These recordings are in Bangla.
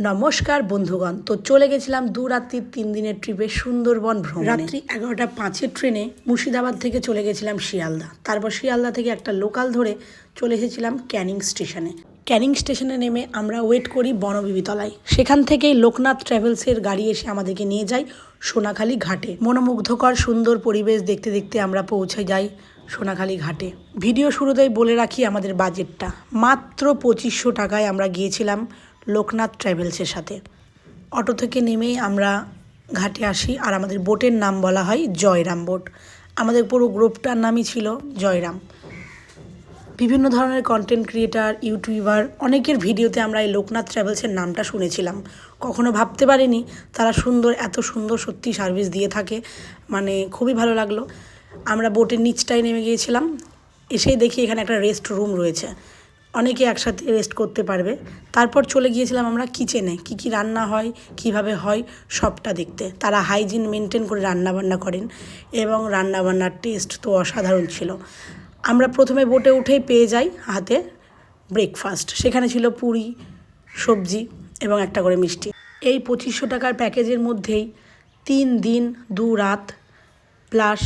নমস্কার বন্ধুগণ, তো চলে গেছিলাম 2 রাত্রির 3 দিনের ট্রিপে সুন্দরবন ভ্রমণে। রাত্রি 11:05 ট্রেনে মুর্শিদাবাদ থেকে চলে গেছিলাম শিয়ালদা। তারপর শিয়ালদা থেকে একটা লোকাল ধরে চলে এসেছিলাম ক্যানিং স্টেশনে। ক্যানিং স্টেশনে নেমে আমরা ওয়েট করি বনবিবিতলায়। সেখান থেকেই লোকনাথ ট্রাভেলসের গাড়ি এসে আমাদেরকে নিয়ে যায় সোনাখালি ঘাটে। মনোমুগ্ধকর সুন্দর পরিবেশ দেখতে দেখতে আমরা পৌঁছে যাই সোনাখালি ঘাটে। ভিডিও শুরুতেই বলে রাখি আমাদের বাজেটটা মাত্র 2500 টাকায় আমরা গিয়েছিলাম লোকনাথ ট্রাভেলসের সাথে। অটো থেকে নেমেই আমরা ঘাটে আসি, আর আমাদের বোটের নাম বলা হয় জয়রাম বোট। আমাদের পুরো গ্রুপটার নামই ছিল জয়রাম। বিভিন্ন ধরনের কন্টেন্ট ক্রিয়েটার, ইউটিউবার অনেকের ভিডিওতে আমরা এই লোকনাথ ট্রাভেলসের নামটা শুনেছিলাম। কখনো ভাবতে পারিনি তারা এত সুন্দর সত্যি সার্ভিস দিয়ে থাকে, মানে খুবই ভালো লাগলো। আমরা বোটের নিচটায় নেমে গিয়েছিলাম, এসেই দেখি এখানে একটা রেস্ট রুম রয়েছে, অনেকে একসাথে রেস্ট করতে পারবে। তারপর চলে গিয়েছিলাম আমরা কিচেনে, কী রান্না হয়, কিভাবে হয় সবটা দেখতে। তারা হাইজিন মেনটেন করে রান্নাবান্না করেন এবং রান্নাবান্নার টেস্ট তো অসাধারণ ছিল। আমরা প্রথমে বোটে উঠেই পেয়ে যাই হাতে ব্রেকফাস্ট। সেখানে ছিল পুরি, সবজি এবং একটা করে মিষ্টি। এই 2500 টাকার প্যাকেজের মধ্যেই 3 দিন 2 রাত প্লাস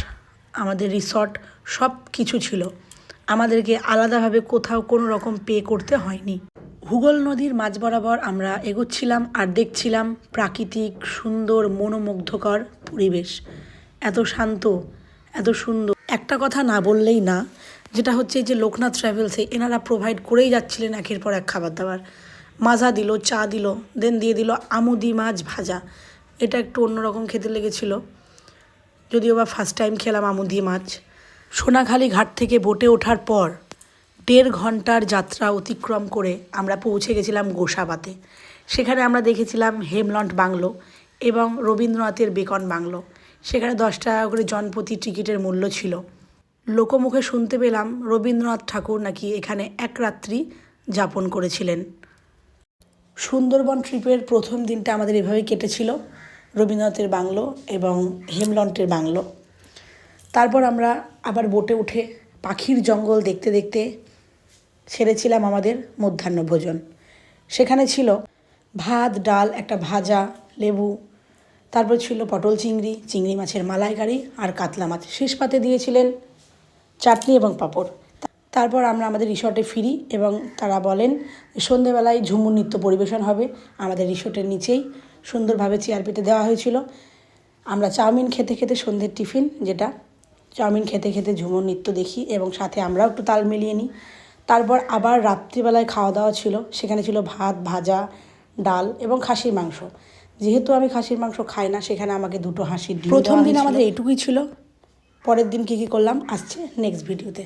আমাদের রিসর্ট সব কিছু ছিল। আমাদেরকে আলাদাভাবে কোথাও কোনো রকম পে করতে হয়নি। হুগল নদীর মাঝ বরাবর আমরা এগোচ্ছিলাম আর দেখছিলাম প্রাকৃতিক সুন্দর মনোমুগ্ধকর পরিবেশ। এত শান্ত, এত সুন্দর। একটা কথা না বললেই না, যেটা হচ্ছে যে লোকনাথ ট্রাভেলসে এনারা প্রোভাইড করেই যাচ্ছিলেন একের পর এক খাবার দাবার। মাজা দিল, চা দিল, দেন দিয়ে দিল আমুদি মাছ ভাজা। এটা একটু অন্যরকম খেতে লেগেছিল, যদিও বা ফার্স্ট টাইম খেলাম আমুদি মাছ। সোনাখালি ঘাট থেকে বোটে ওঠার পর 1.5 ঘন্টার যাত্রা অতিক্রম করে আমরা পৌঁছে গেছিলাম গোসাবাতে। সেখানে আমরা দেখেছিলাম হেমলন্ট বাংলো এবং রবীন্দ্রনাথের বেকন বাংলো। সেখানে 10 টাকা করে জনপ্রতি টিকিটের মূল্য ছিল। লোকমুখে শুনতে পেলাম রবীন্দ্রনাথ ঠাকুর নাকি এখানে 1 রাত্রি যাপন করেছিলেন। সুন্দরবন ট্রিপের প্রথম দিনটা আমাদের এভাবেই কেটেছিল, রবীন্দ্রনাথের বাংলো এবং হেমলন্টের বাংলো। তারপর আমরা আবার বোটে উঠে পাখির জঙ্গল দেখতে দেখতে সেরেছিলাম আমাদের মধ্যাহ্নভোজন। সেখানে ছিল ভাত, ডাল, একটা ভাজা, লেবু, তারপর ছিল পটল চিংড়ি, চিংড়ি মাছের মালাইকারি আর কাতলা মাছ। শেষ পাতে দিয়েছিলেন চাটনি এবং পাঁপড়। তারপর আমরা আমাদের রিসর্টে ফিরি এবং তারা বলেন সন্ধেবেলায় ঝুমুর নৃত্য পরিবেশন হবে। আমাদের রিসর্টের নিচেই সুন্দরভাবে চেয়ার পেতে দেওয়া হয়েছিল। আমরা চাউমিন খেতে খেতে সন্ধ্যের টিফিন, যেটা চাউমিন খেতে খেতে ঝুমুর নৃত্য দেখি এবং সাথে আমরাও একটু তাল মিলিয়ে নিই। তারপর আবার রাত্রিবেলায় খাওয়া দাওয়া ছিল। সেখানে ছিল ভাত, ভাজা, ডাল এবং খাসির মাংস। যেহেতু আমি খাসির মাংস খাই না, সেখানে আমাকে 2টো হাঁসির ডিম। প্রথম দিন আমাদের এইটুকুই ছিল। পরের দিন কী করলাম আসছে নেক্সট ভিডিওতে।